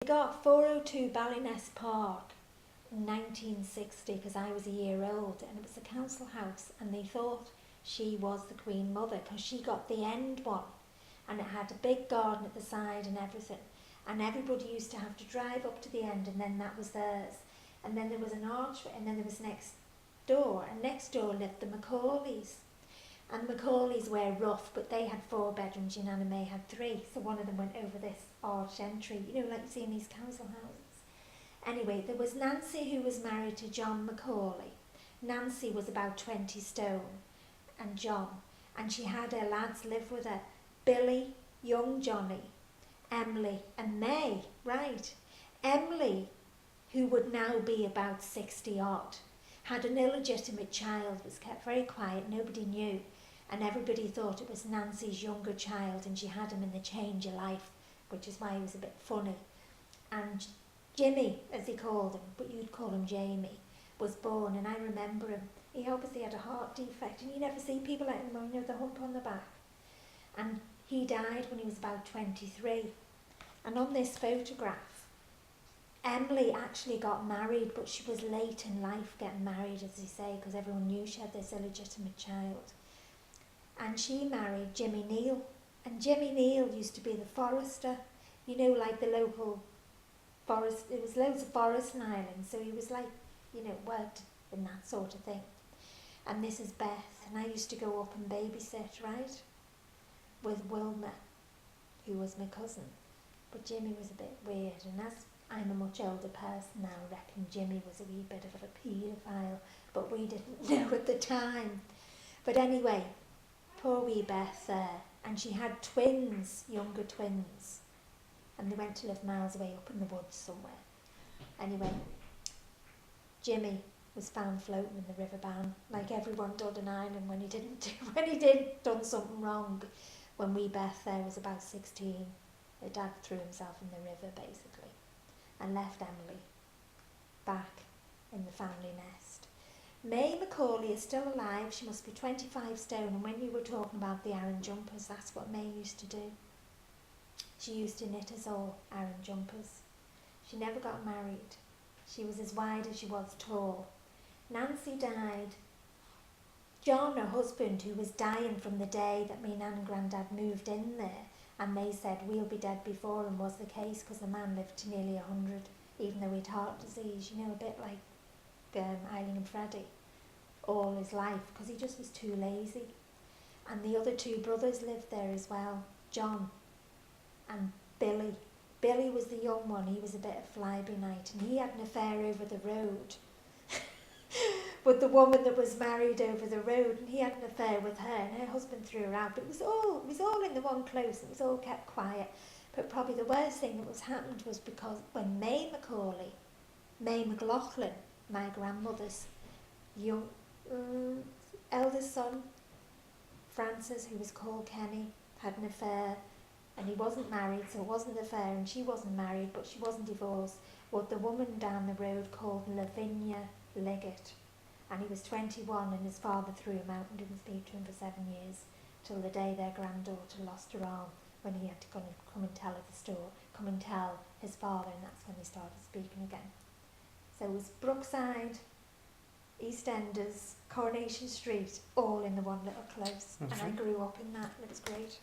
They got 402 Ballyness Park in 1960 because I was a year old, and it was a council house, and they thought she was the Queen Mother because she got the end one, and it had a big garden at the side and everything, and everybody used to have to drive up to the end, and then that was theirs, and then there was an archway, and then there was next door, and next door lived the Macaulays. And the Macaulays were rough, but they had 4 bedrooms, Jan and May had 3, so one of them went over this arch entry, you know, like you see in these council houses. Anyway, there was Nancy, who was married to John Macaulay. Nancy was about 20 stone, and John, and she had her lads live with her, Billy, young Johnny, Emily and May, right. Emily, who would now be about 60 odd, had an illegitimate child, was kept very quiet, nobody knew, and everybody thought it was Nancy's younger child, and she had him in the change of life, which is why he was a bit funny. And Jimmy, as they called him, but you'd call him Jamie, was born, and I remember him. He obviously had a heart defect, and you never see people like him, you know, the hump on the back. And he died when he was about 23. And on this photograph, Emily actually got married, but she was late in life getting married, as they say, because everyone knew she had this illegitimate child. And she married Jimmy Neal. And Jimmy Neal used to be the forester, you know, like the local forest. There was loads of forest in Ireland, so he was like, you know, worked in that sort of thing. And this is Beth, and I used to go up and babysit, right, with Wilma, who was my cousin. But Jimmy was a bit weird, and as I'm a much older person now, I reckon Jimmy was a wee bit of a paedophile, but we didn't know at the time. But anyway, poor wee Beth there, and she had twins, younger twins, and they went to live miles away up in the woods somewhere. Anyway, Jimmy was found floating in the River Bann, like everyone did in Ireland when he done something wrong. When wee Beth there was about 16, her dad threw himself in the river basically, and left Emily back in the family nest. May Macaulay is still alive. She must be 25 stone, and when you were talking about the Aran jumpers, that's what May used to do. She used to knit us all Aran jumpers. She never got married. She was as wide as she was tall. Nancy died. John, her husband, who was dying from the day that me nan and granddad moved in there, and they said we'll be dead before him, was the case, because the man lived to nearly 100, even though he had heart disease, you know, a bit like Eileen and Freddie, all his life, because he just was too lazy. And the other 2 brothers lived there as well, John and Billy. Billy was the young one, he was a bit of fly-by-night, and he had an affair over the road with the woman that was married over the road, and he had an affair with her, and her husband threw her out. But it was all in the one close, and it was all kept quiet. But probably the worst thing that was happened was because when May McLaughlin, my grandmother's young eldest son, Francis, who was called Kenny, had an affair, and he wasn't married, so it wasn't an affair, and she wasn't married, but she wasn't divorced, with the woman down the road called Lavinia Liggett. And he was 21, and his father threw him out and didn't speak to him for 7 years, till the day their granddaughter lost her arm, when he had to come and tell her the story, come and tell his father, and that's when they started speaking again. So it was Brookside, EastEnders, Coronation Street, all in the one little close. And I grew up in that, and it was great.